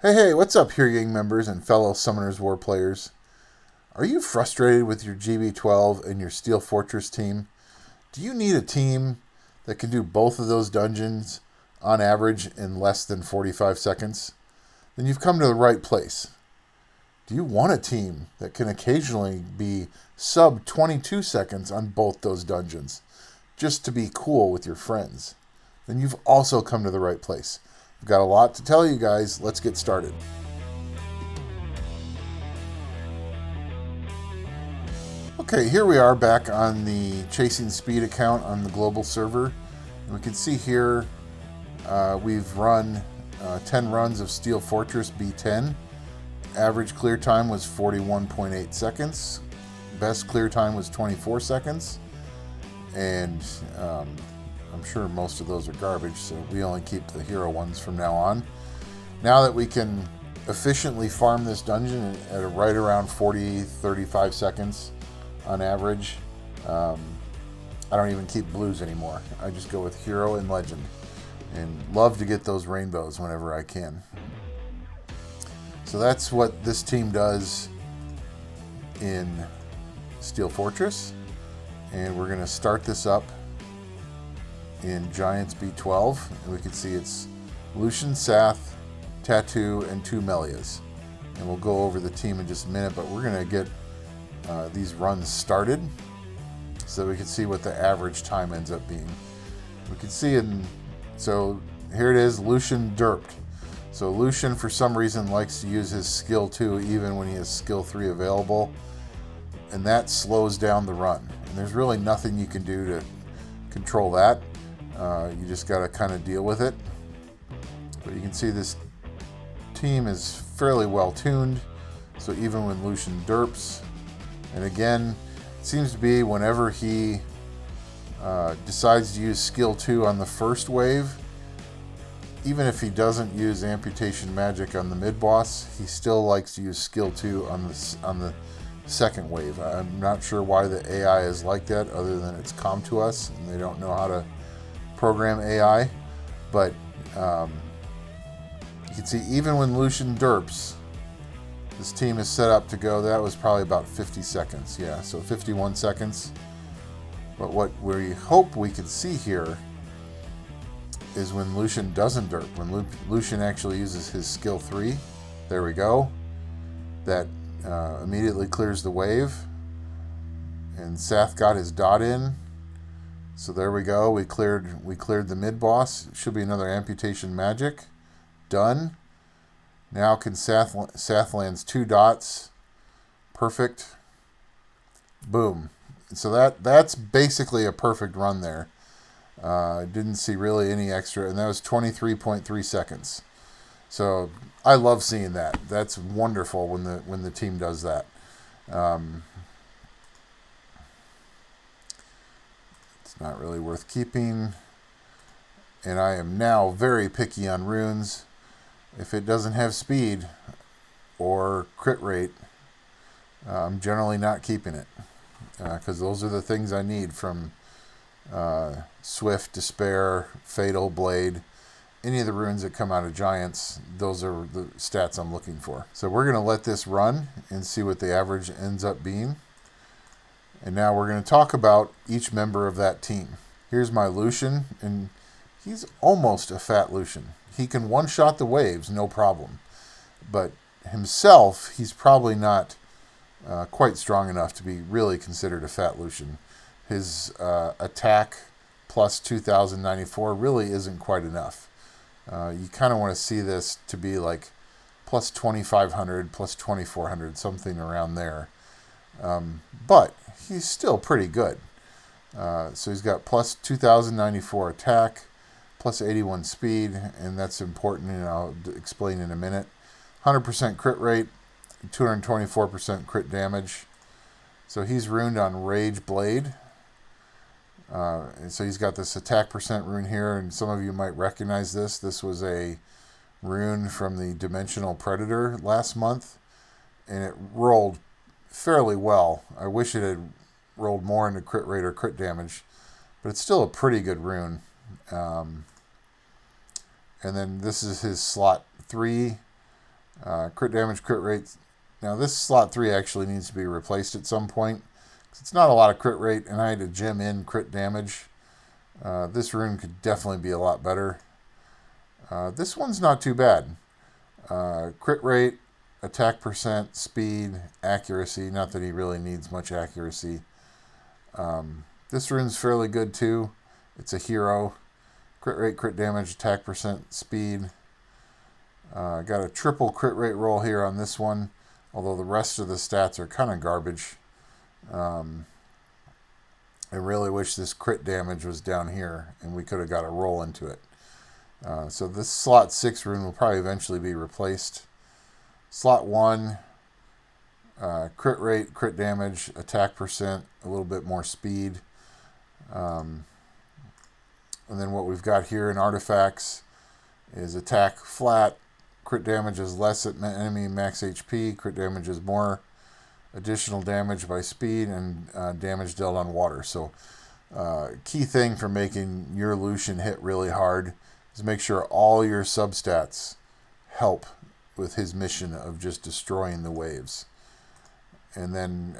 Hey, what's up here, gang members and fellow Summoners War players? Are you frustrated with your GB12 and your Steel Fortress team? Do you need a team that can do both of those dungeons on average in less than 45 seconds? Then you've come to the right place. Do you want a team that can occasionally be sub 22 seconds on both those dungeons just to be cool with your friends? Then you've also come to the right place. I've got a lot to tell you guys. Let's get started. Okay, here we are back on the Chasing Speed account on the global server. And we can see here we've run 10 runs of Steel Fortress B10. Average clear time was 41.8 seconds. Best clear time was 24 seconds. And I'm sure most of those are garbage, so we only keep the hero ones from now on. Now that we can efficiently farm this dungeon at right around 35 seconds on average, I don't even keep blues anymore. I just go with hero and legend, and love to get those rainbows whenever I can. So that's what this team does in Steel Fortress, and we're going to start this up in Giants B12, and we can see it's Lushen, Sath, Tattoo, and 2 Melias. And we'll go over the team in just a minute, but we're going to get these runs started so that we can see what the average time ends up being. We can see so here it is, Lushen derped. So Lushen, for some reason, likes to use his skill 2 even when he has skill 3 available, and that slows down the run. And there's really nothing you can do to control that. You just got to kind of deal with it. But you can see this team is fairly well tuned. So even when Lushen derps, and again, it seems to be whenever he decides to use skill 2 on the first wave, even if he doesn't use amputation magic on the mid boss, he still likes to use skill 2 on the second wave. I'm not sure why the AI is like that, other than it's calm to us and they don't know how to program AI. But you can see even when Lushen derps, this team is set up to go. That was probably about 50 seconds. Yeah, so 51 seconds. But what we hope we can see here is when Lushen doesn't derp, when Lushen actually uses his skill 3. There we go. That immediately clears the wave. And Sath got his dot in. So there we go. We cleared the mid boss. Should be another amputation magic. Done. Now can Sath lands 2 dots. Perfect. Boom. So that's basically a perfect run there. Didn't see really any extra, and that was 23.3 seconds. So I love seeing that. That's wonderful when the team does that. It's not really worth keeping. And I am now very picky on runes. If it doesn't have speed or crit rate, I'm generally not keeping it. Because those are the things I need from Swift, Despair, Fatal, Blade. Any of the runes that come out of Giants, those are the stats I'm looking for. So we're going to let this run and see what the average ends up being. And now we're going to talk about each member of that team. Here's my Lushen, and he's almost a fat Lushen. He can one-shot the waves, no problem. But himself, he's probably not quite strong enough to be really considered a fat Lushen. His attack plus 2094 really isn't quite enough. You kind of want to see this to be like plus 2500, plus 2400, something around there. But he's still pretty good. So he's got plus 2094 attack, plus 81 speed, and that's important, and I'll explain in a minute. 100% crit rate, 224% crit damage. So he's runed on Rage Blade. And so he's got this attack percent rune here, and some of you might recognize this. This was a rune from the Dimensional Predator last month, and it rolled fairly well. I wish it had rolled more into crit rate or crit damage, but it's still a pretty good rune. And then this is his slot 3 Crit damage, crit rate. Now this slot 3 actually needs to be replaced at some point. It's not a lot of crit rate, and I had to gem in crit damage. This rune could definitely be a lot better. This one's not too bad. Crit rate, attack percent, speed, accuracy. Not that he really needs much accuracy. This rune's fairly good too. It's a hero. Crit rate, crit damage, attack percent, speed. Got a triple crit rate roll here on this one, although the rest of the stats are kind of garbage. I really wish this crit damage was down here and we could have got a roll into it. So this slot 6 rune will probably eventually be replaced. Slot 1, crit rate, crit damage, attack percent, a little bit more speed. And then what we've got here in artifacts is attack flat, crit damage is less at enemy max HP, crit damage is more, additional damage by speed, and damage dealt on water. So key thing for making your Lushen hit really hard is make sure all your substats help with his mission of just destroying the waves. And then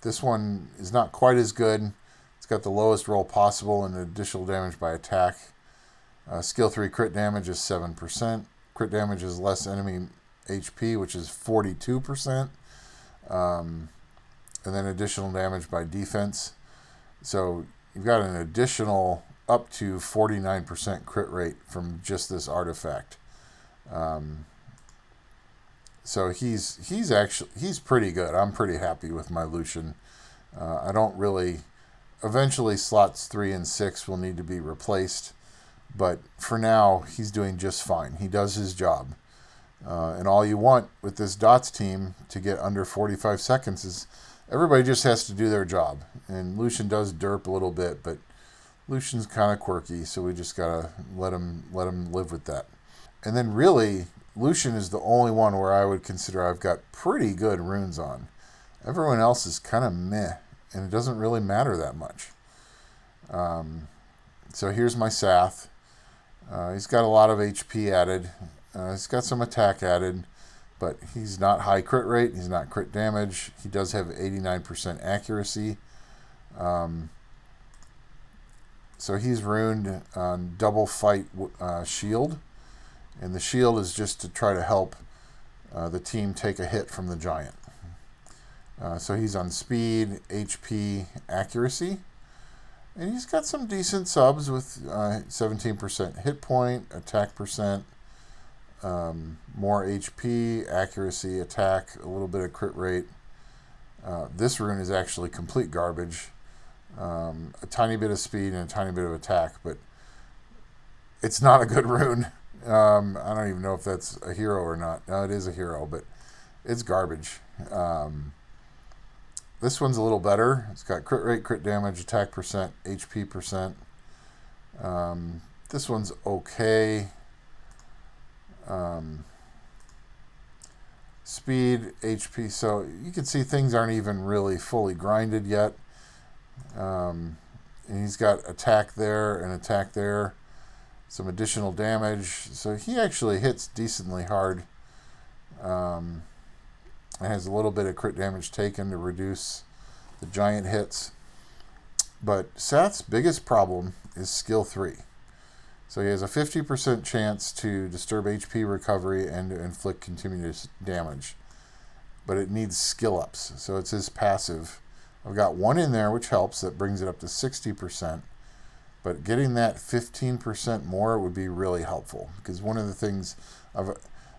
this one is not quite as good. It's got the lowest roll possible and additional damage by attack. Skill 3 crit damage is 7%. Crit damage is less enemy HP, which is 42%. And then additional damage by defense. So you've got an additional up to 49% crit rate from just this artifact. So he's pretty good. I'm pretty happy with my Lushen. I don't really. Eventually, slots 3 and 6 will need to be replaced, but for now, he's doing just fine. He does his job. And all you want with this DOTS team to get under 45 seconds is everybody just has to do their job. And Lushen does derp a little bit, but Lushen's kind of quirky, so we just gotta let him live with that. And then really, Lushen is the only one where I would consider I've got pretty good runes on. Everyone else is kind of meh, and it doesn't really matter that much. So here's my Sath. He's got a lot of HP added. He's got some attack added, but he's not high crit rate. He's not crit damage. He does have 89% accuracy. So he's runed on double fight shield. And the shield is just to try to help the team take a hit from the giant. So he's on speed, HP, accuracy. And he's got some decent subs with 17% hit point, attack percent, more HP, accuracy, attack, a little bit of crit rate. This rune is actually complete garbage. A tiny bit of speed and a tiny bit of attack, but it's not a good rune. I don't even know if that's a hero or not. No, it is a hero, but it's garbage. This one's a little better. It's got crit rate, crit damage, attack percent, HP percent. This one's okay. Speed, HP. So you can see things aren't even really fully grinded yet. And he's got attack there and attack there. Some additional damage. So he actually hits decently hard. It has a little bit of crit damage taken to reduce the giant hits. But Sath's biggest problem is skill 3. So he has a 50% chance to disturb HP recovery and to inflict continuous damage. But it needs skill ups. So it's his passive. I've got one in there which helps. That brings it up to 60%. But getting that 15% more would be really helpful. Because one of the things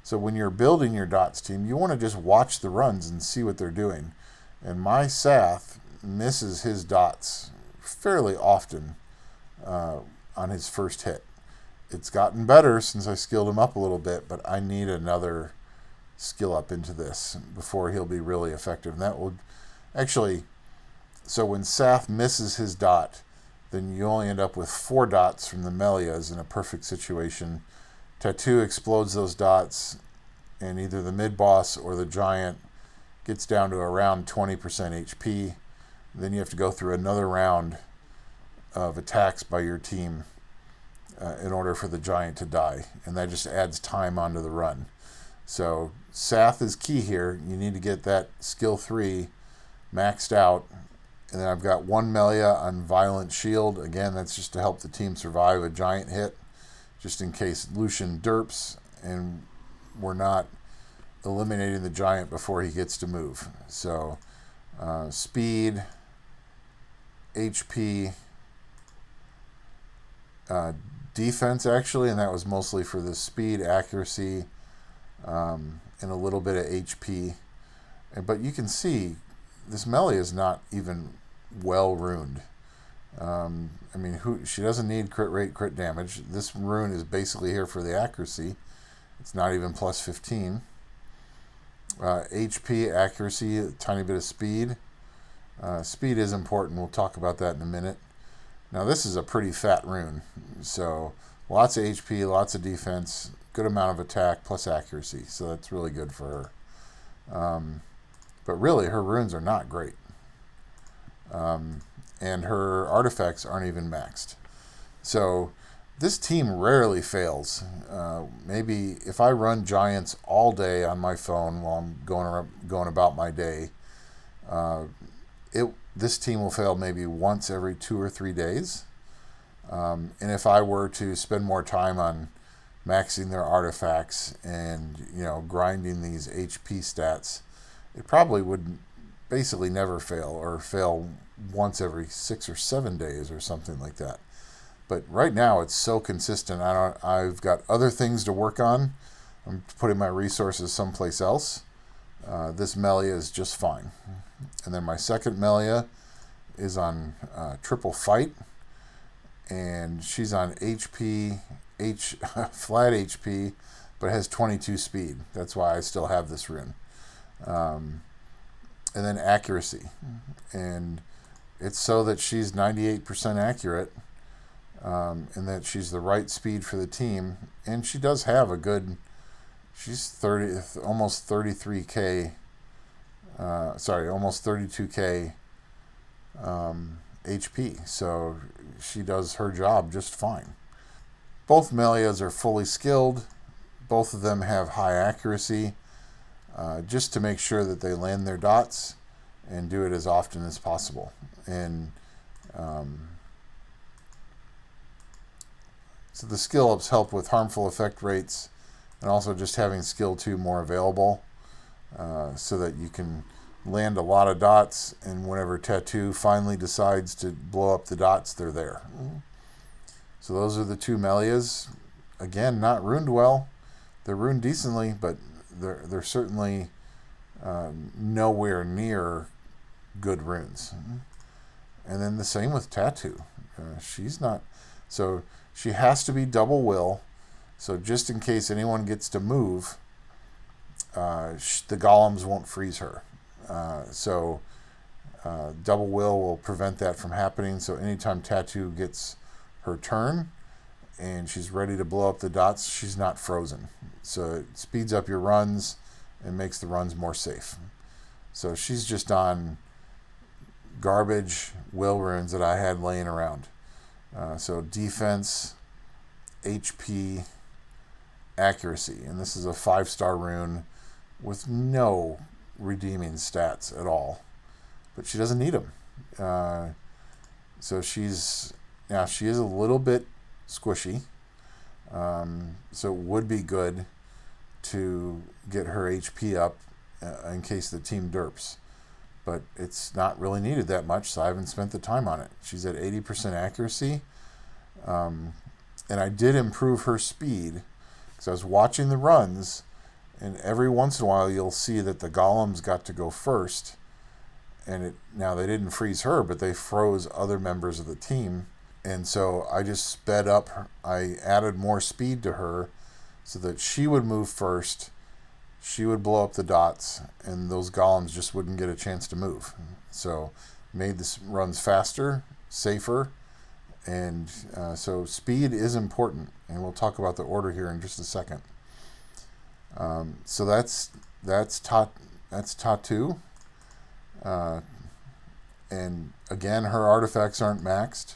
so when you're building your DOTS team, you want to just watch the runs and see what they're doing. And my Sath misses his dots fairly often on his first hit. It's gotten better since I skilled him up a little bit, but I need another skill up into this before he'll be really effective. And that will actually, so when Sath misses his dot, then you only end up with 4 dots from the Melias in a perfect situation. Tattoo explodes those dots, and either the mid-boss or the giant gets down to around 20% HP. Then you have to go through another round of attacks by your team in order for the giant to die. And that just adds time onto the run. So Sath is key here. You need to get that skill 3 maxed out. And then I've got 1 Melia on Violent Shield. Again, that's just to help the team survive a giant hit, just in case Lushen derps and we're not eliminating the giant before he gets to move. So speed, HP, defense actually, and that was mostly for the speed, accuracy, and a little bit of HP. But you can see this Melee is not even well runed. I mean, she doesn't need crit rate, crit damage. This rune is basically here for the accuracy. It's not even plus 15. HP, accuracy, a tiny bit of speed. Speed is important. We'll talk about that in a minute. Now this is a pretty fat rune. So lots of HP, lots of defense, good amount of attack plus accuracy. So that's really good for her. But really, her runes are not great. And her artifacts aren't even maxed. So this team rarely fails. Maybe if I run giants all day on my phone while I'm going about my day, this team will fail maybe once every 2 or 3 days. And if I were to spend more time on maxing their artifacts and grinding these HP stats, it probably would basically never fail, or fail once every 6 or 7 days or something like that. But right now it's so consistent. I've got other things to work on. I'm putting my resources someplace else. This Melia is just fine. And then my second Melia is on triple fight, and she's on HP, flat HP, but has 22 speed. That's why I still have this rune. And then accuracy, and it's so that she's 98% accurate, and that she's the right speed for the team. And she does have a good, she's almost 33k, almost 32k HP. So she does her job just fine. Both Melias are fully skilled. Both of them have high accuracy, just to make sure that they land their dots and do it as often as possible. And so the skill ups help with harmful effect rates, and also just having skill 2 more available, so that you can land a lot of dots, and whenever Tattoo finally decides to blow up the dots, they're there. So those are the 2 Melias. Again, not runed well. They're runed decently, but they're certainly nowhere near good runes. And then the same with Tattoo. She's not, so she has to be double will. So just in case anyone gets to move, the golems won't freeze her. So double will prevent that from happening. So anytime Tattoo gets her turn and she's ready to blow up the dots, she's not frozen. So it speeds up your runs and makes the runs more safe. So she's just on garbage will runes that I had laying around. So defense, HP, accuracy. And this is a 5-star rune with no redeeming stats at all. But she doesn't need them. So she is a little bit squishy. So it would be good to get her HP up in case the team derps. But it's not really needed that much, so I haven't spent the time on it. She's at 80% accuracy. And I did improve her speed, because I was watching the runs, and every once in a while you'll see that the golems got to go first. And now they didn't freeze her, but they froze other members of the team. And so I just sped up. I added more speed to her so that she would move first. She would blow up the dots, and those golems just wouldn't get a chance to move. So made the runs faster, safer, and so speed is important. And we'll talk about the order here in just a second. So that's Tattoo. And again, her artifacts aren't maxed.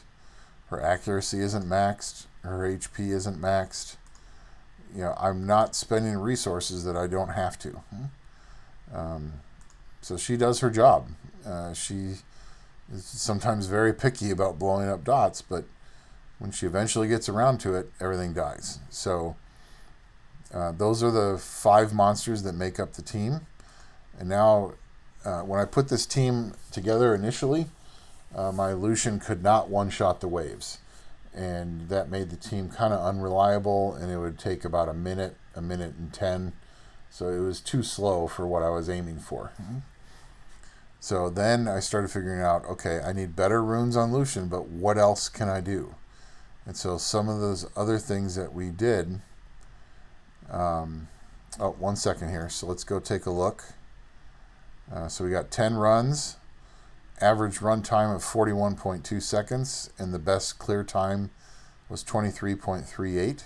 Her accuracy isn't maxed. Her HP isn't maxed. I'm not spending resources that I don't have to. So she does her job. She is sometimes very picky about blowing up dots, but when she eventually gets around to it, everything dies. So those are the 5 monsters that make up the team. And now, when I put this team together initially, my Lushen could not one-shot the waves. And that made the team kind of unreliable, and it would take about a minute and 10. So it was too slow for what I was aiming for. So then I started figuring out, okay, I need better runes on Lushen, but what else can I do? And so some of those other things that we did, oh, 1 second here. So let's go take a look. So we got 10 runs, average run time of 41.2 seconds, and the best clear time was 23.38.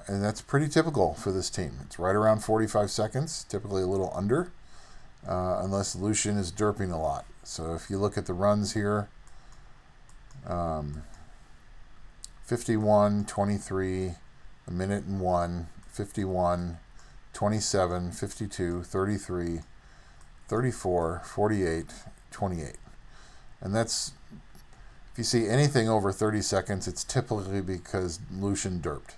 And that's pretty typical for this team. It's right around 45 seconds, typically a little under, unless Lushen is derping a lot. So if you look at the runs here, 51, 23, a minute and 1, 51, 27, 52, 33, 34, 48, 28. And that's, if you see anything over 30 seconds, it's typically because Lushen derped.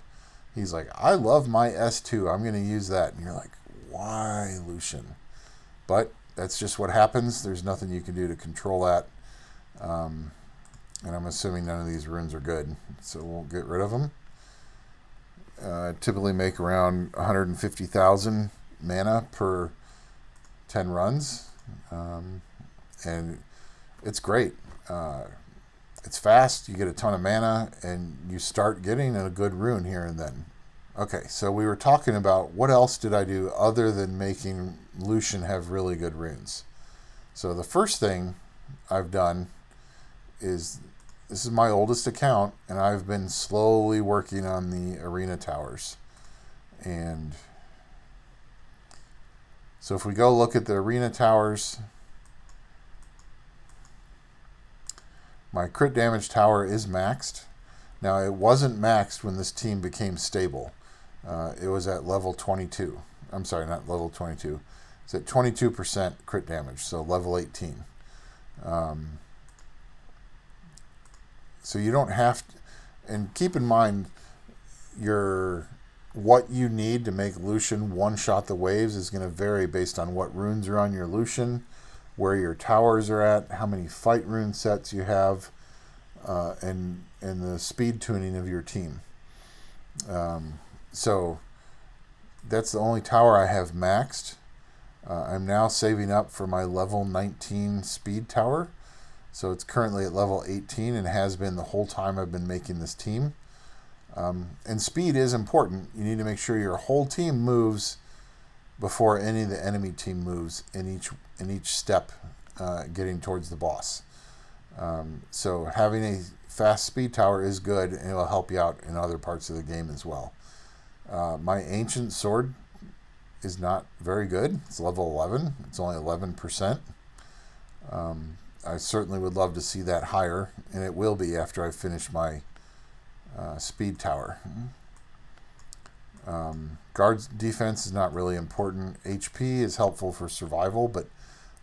He's like, I love my S2. I'm going to use that. And you're like, why, Lushen? But that's just what happens. There's nothing you can do to control that. And I'm assuming none of these runes are good, so we'll get rid of them. Typically make around 150,000 mana per 10 runs. And it's great. It's fast, you get a ton of mana, and you start getting a good rune here and then. Okay, so we were talking about what else did I do other than making Lushen have really good runes. So the first thing I've done is, this is my oldest account, and I've been slowly working on the arena towers. And so if we go look at the arena towers, my crit damage tower is maxed. Now, it wasn't maxed when this team became stable. It was at level 22. I'm sorry, not level 22. It's at 22% crit damage, so level 18. So you don't have to, and keep in mind, what you need to make Lushen one-shot the waves is going to vary based on what runes are on your Lushen, where your towers are at, how many fight rune sets you have, and the speed tuning of your team. So that's the only tower I have maxed. I'm now saving up for my level 19 speed tower. So it's currently at level 18 and has been the whole time I've been making this team. And speed is important. You need to make sure your whole team moves before any of the enemy team moves in each step getting towards the boss. So having a fast speed tower is good, and it will help you out in other parts of the game as well. My ancient sword is not very good. It's level 11. It's only 11%. I certainly would love to see that higher, and it will be after I finish my speed tower. Guard's defense is not really important. HP is helpful for survival, but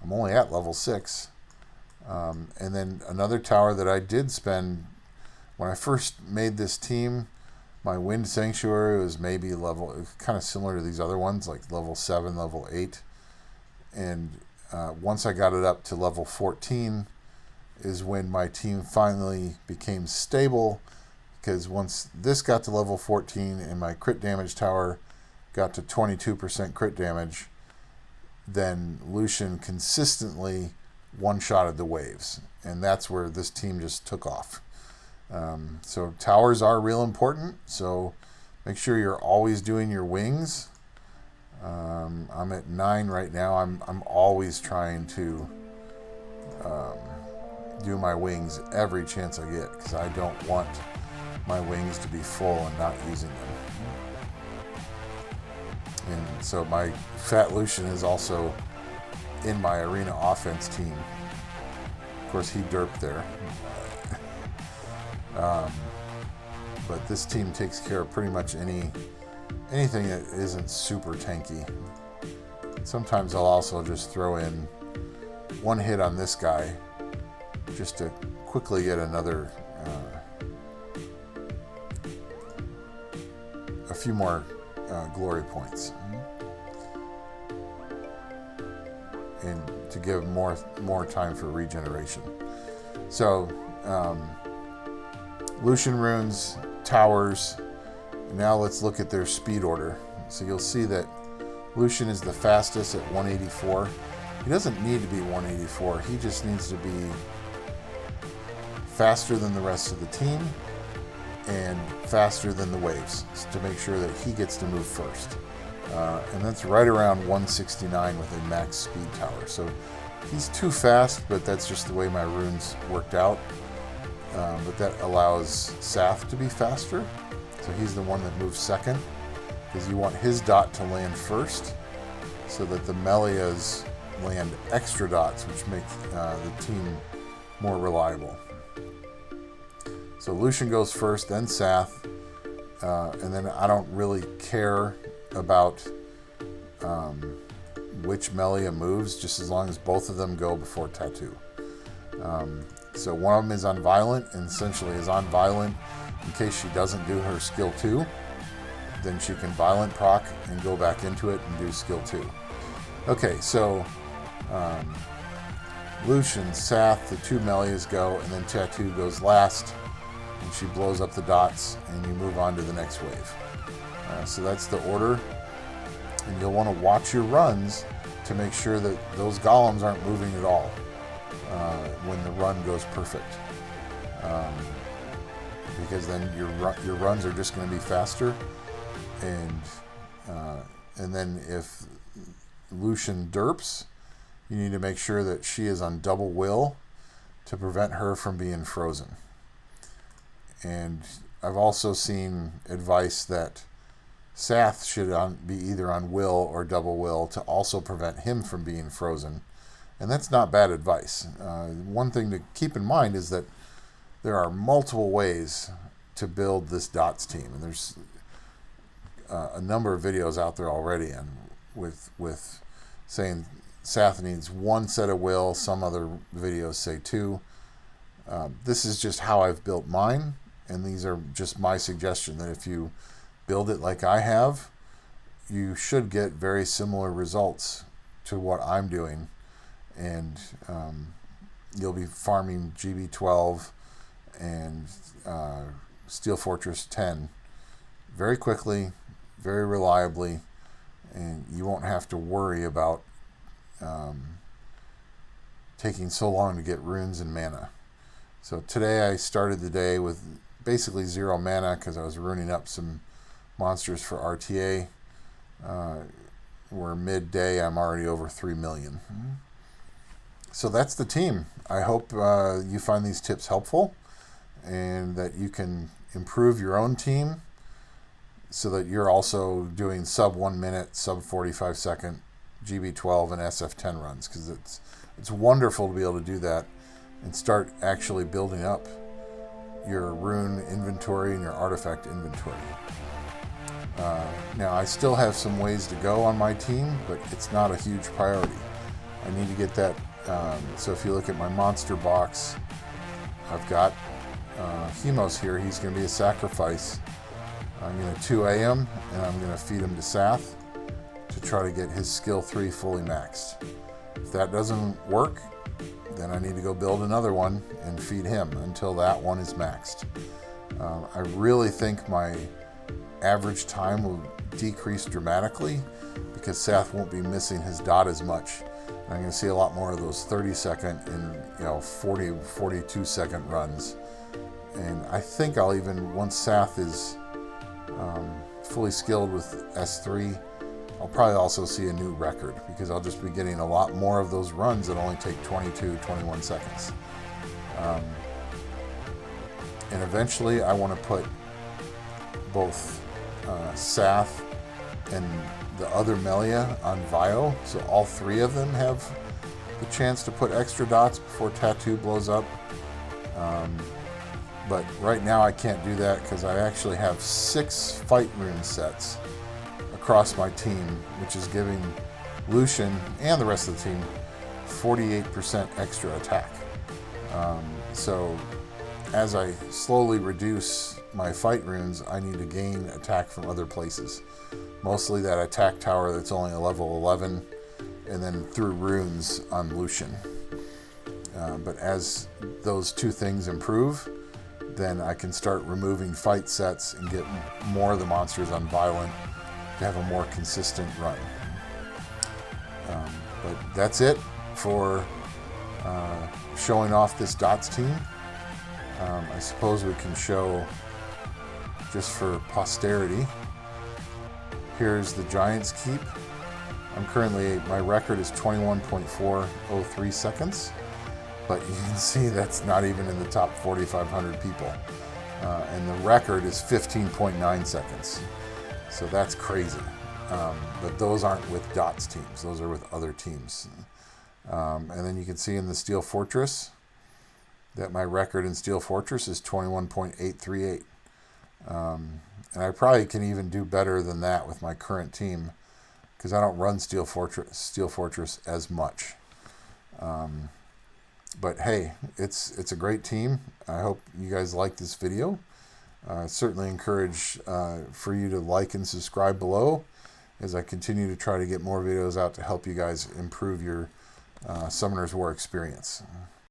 I'm only at level 6. And then another tower that I did spend, when I first made this team, my Wind Sanctuary was maybe level, kind of similar to these other ones, like level 7, level 8. And once I got it up to level 14 is when my team finally became stable, because once this got to level 14 and my crit damage tower got to 22% crit damage, then Lushen consistently one-shotted the waves, and that's where this team just took off. So towers are real important, so make sure you're always doing your wings. I'm at 9 right now. I'm always trying to do my wings every chance I get, because I don't want my wings to be full and not using them. And so my Fat Lushen is also in my arena offense team. Of course, he derped there. But this team takes care of pretty much any anything that isn't super tanky. Sometimes I'll also just throw in one hit on this guy just to quickly get another, a few more glory points, and to give more time for regeneration. So Lushen runes, towers. Now let's look at their speed order. So you'll see that Lushen is the fastest at 184. He doesn't need to be 184. He just needs to be faster than the rest of the team and faster than the waves to make sure that he gets to move first. And that's right around 169 with a max speed tower. So he's too fast, but that's just the way my runes worked out. But that allows Sath to be faster. So he's the one that moves second, because you want his dot to land first so that the Melias land extra dots, which make the team more reliable. So Lushen goes first, then Sath, and then I don't really care about which Melia moves, just as long as both of them go before Tattoo. So one of them is on Violent, and essentially is on Violent in case she doesn't do her skill 2. Then she can Violent proc and go back into it and do skill 2. Okay, so Lushen, Sath, the two Melias go, and then Tattoo goes last, and she blows up the dots, and you move on to the next wave. So that's the order, and you'll want to watch your runs to make sure that those golems aren't moving at all when the run goes perfect, because then your runs are just going to be faster, and then if Lushen derps, you need to make sure that she is on double will to prevent her from being frozen. And I've also seen advice that Sath should be either on will or double will to also prevent him from being frozen. And that's not bad advice. One thing to keep in mind is that there are multiple ways to build this dots team. And there's a number of videos out there already and with saying Sath needs one set of will. Some other videos say 2. This is just how I've built mine. And these are just my suggestion that if you build it like I have, you should get very similar results to what I'm doing. And you'll be farming GB12 and Steel Fortress 10 very quickly, very reliably, and you won't have to worry about taking so long to get runes and mana. So today I started the day with basically 0 mana because I was ruining up some monsters for RTA. We're midday, I'm already over 3 million. So that's the team. I hope you find these tips helpful and that you can improve your own team so that you're also doing sub 1 minute, sub 45 second GB12 and SF10 runs, because it's wonderful to be able to do that and start actually building up your rune inventory and your artifact inventory. Now I still have some ways to go on my team, but it's not a huge priority. I need to get that. So if you look at my monster box, I've got Hemos here. He's going to be a sacrifice. I'm going to 2A him, and I'm going to feed him to Sath to try to get his skill 3 fully maxed. If that doesn't work, then I need to go build another one and feed him until that one is maxed. I really think my average time will decrease dramatically because Sath won't be missing his dot as much. And I'm going to see a lot more of those 30-second and 40, 42-second runs. And I think I'll even, once Sath is fully skilled with S3, I'll probably also see a new record because I'll just be getting a lot more of those runs that only take 22, 21 seconds. And eventually I want to put both Sath and the other Melia on Vio, so all 3 of them have the chance to put extra dots before Tattoo blows up. But right now I can't do that because I actually have 6 fight rune sets across my team, which is giving Lushen and the rest of the team 48% extra attack. So as I slowly reduce my fight runes, I need to gain attack from other places. Mostly that attack tower that's only a level 11, and then through runes on Lushen. But as those two things improve, then I can start removing fight sets and get more of the monsters on violent to have a more consistent run. But that's it for showing off this dots team. I suppose we can show, just for posterity, here's the Giants Keep. My record is 21.403 seconds, but you can see that's not even in the top 4,500 people. And the record is 15.9 seconds. So that's crazy. But those aren't with dots teams, those are with other teams. And then you can see in the Steel Fortress that my record in Steel Fortress is 21.838. And I probably can even do better than that with my current team, because I don't run Steel Fortress as much. But hey, it's a great team. I hope you guys like this video. I certainly encourage for you to like and subscribe below as I continue to try to get more videos out to help you guys improve your Summoner's War experience.